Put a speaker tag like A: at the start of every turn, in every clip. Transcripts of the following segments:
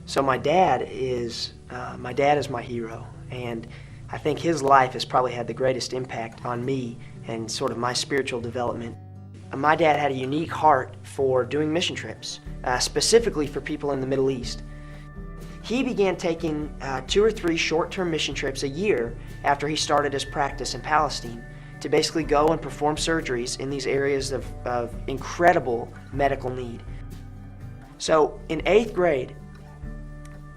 A: So my dad is my hero, and I think his life has probably had the greatest impact on me and sort of my spiritual development. My dad had a unique heart for doing mission trips, specifically for people in the Middle East. He began taking 2 or 3 short-term mission trips a year after he started his practice in Palestine to basically go and perform surgeries in these areas of incredible medical need. So in 8th grade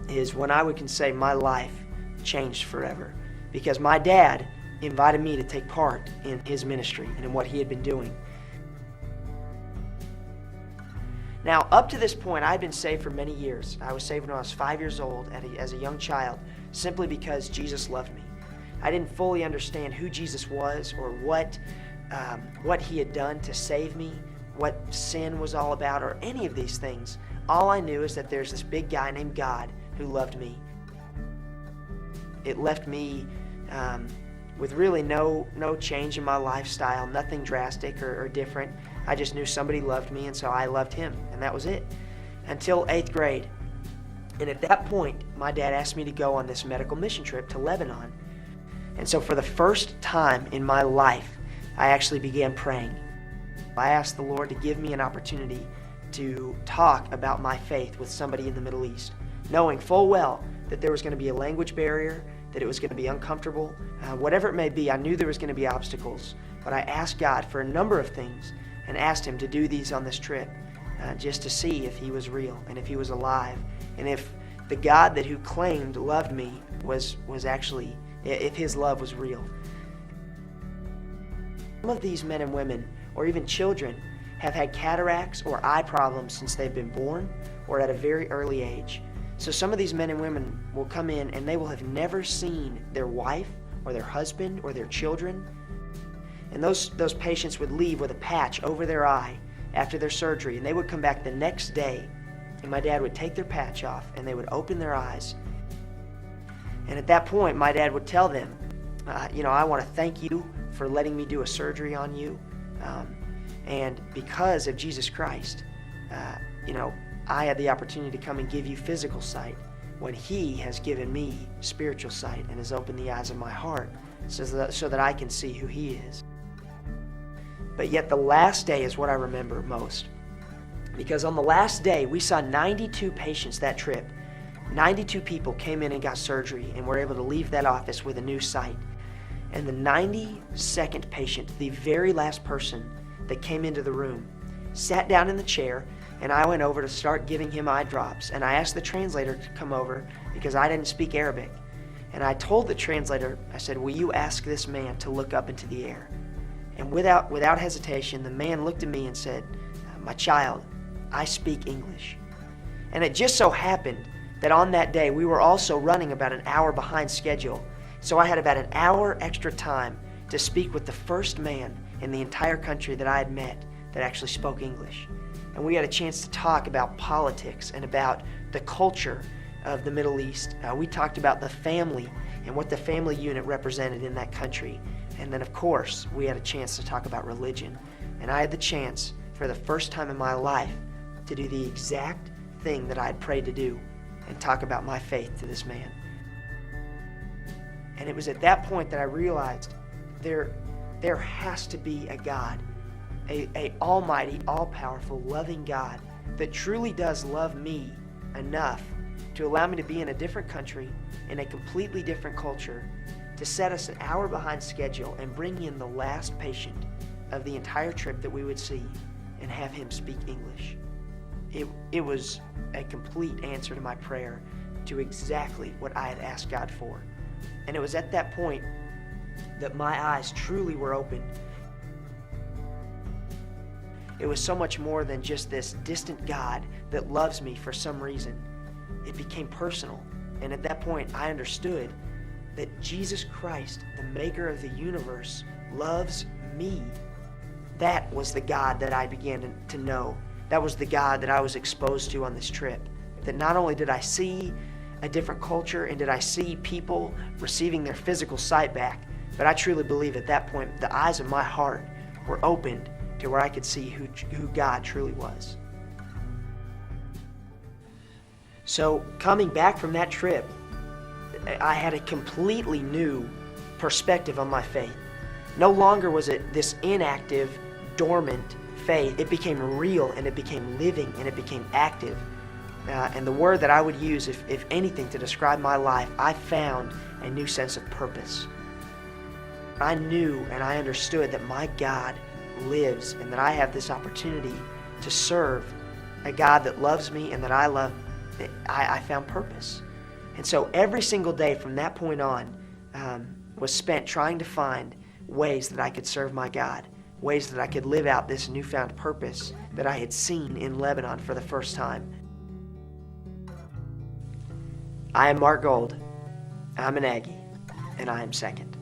A: is when I can say my life changed forever, because my dad invited me to take part in his ministry and in what he had been doing. Now, up to this point, I had been saved for many years. I was saved when I was 5 years old as a young child, simply because Jesus loved me. I didn't fully understand who Jesus was or what he had done to save me, what sin was all about, or any of these things. All I knew is that there's this big guy named God who loved me. It left me with really no change in my lifestyle, nothing drastic or different. I just knew somebody loved me, and so I loved him, and that was it. Until 8th grade. And at that point, my dad asked me to go on this medical mission trip to Lebanon. And so for the first time in my life, I actually began praying. I asked the Lord to give me an opportunity to talk about my faith with somebody in the Middle East, knowing full well that there was going to be a language barrier, that it was going to be uncomfortable. Whatever it may be, I knew there was going to be obstacles. But I asked God for a number of things and asked him to do these on this trip just to see if he was real and if he was alive, and if the God that who claimed loved me was actually, if his love was real. Some of these men and women, or even children, have had cataracts or eye problems since they've been born or at a very early age. So some of these men and women will come in and they will have never seen their wife or their husband or their children. And those patients would leave with a patch over their eye after their surgery, and they would come back the next day, and my dad would take their patch off and they would open their eyes. And at that point, my dad would tell them, I want to thank you for letting me do a surgery on you. And because of Jesus Christ, I had the opportunity to come and give you physical sight when he has given me spiritual sight and has opened the eyes of my heart so that I can see who he is. But yet the last day is what I remember most, because on the last day we saw 92 patients that trip. 92 people came in and got surgery and were able to leave that office with a new sight. And the 92nd patient, the very last person that came into the room, sat down in the chair, and I went over to start giving him eye drops. And I asked the translator to come over because I didn't speak Arabic. And I told the translator, I said, will you ask this man to look up into the air? And without hesitation, the man looked at me and said, my child, I speak English. And it just so happened that on that day, we were also running about an hour behind schedule. So I had about an hour extra time to speak with the first man in the entire country that I had met that actually spoke English. And we had a chance to talk about politics and about the culture of the Middle East. We talked about the family and what the family unit represented in that country. And then, of course, we had a chance to talk about religion. And I had the chance, for the first time in my life, to do the exact thing that I had prayed to do and talk about my faith to this man. And it was at that point that I realized there has to be a God, a almighty, all-powerful, loving God that truly does love me enough to allow me to be in a different country, in a completely different culture, to set us an hour behind schedule and bring in the last patient of the entire trip that we would see and have him speak English. It was a complete answer to my prayer to exactly what I had asked God for. And it was at that point that my eyes truly were opened. It was so much more than just this distant God that loves me for some reason. It became personal. And at that point, I understood that Jesus Christ, the maker of the universe, loves me. That was the God that I began to know. That was the God that I was exposed to on this trip. That not only did I see a different culture and did I see people receiving their physical sight back, but I truly believe at that point the eyes of my heart were opened to where I could see who God truly was. So coming back from that trip, I had a completely new perspective on my faith. No longer was it this inactive, dormant faith. It became real, and it became living, and it became active. And the word that I would use, if anything, to describe my life, I found a new sense of purpose. I knew and I understood that my God lives, and that I have this opportunity to serve a God that loves me and that I love. I found purpose. And so every single day from that point on was spent trying to find ways that I could serve my God, ways that I could live out this newfound purpose that I had seen in Lebanon for the first time. I am Mark Gold. I'm an Aggie, and I am second.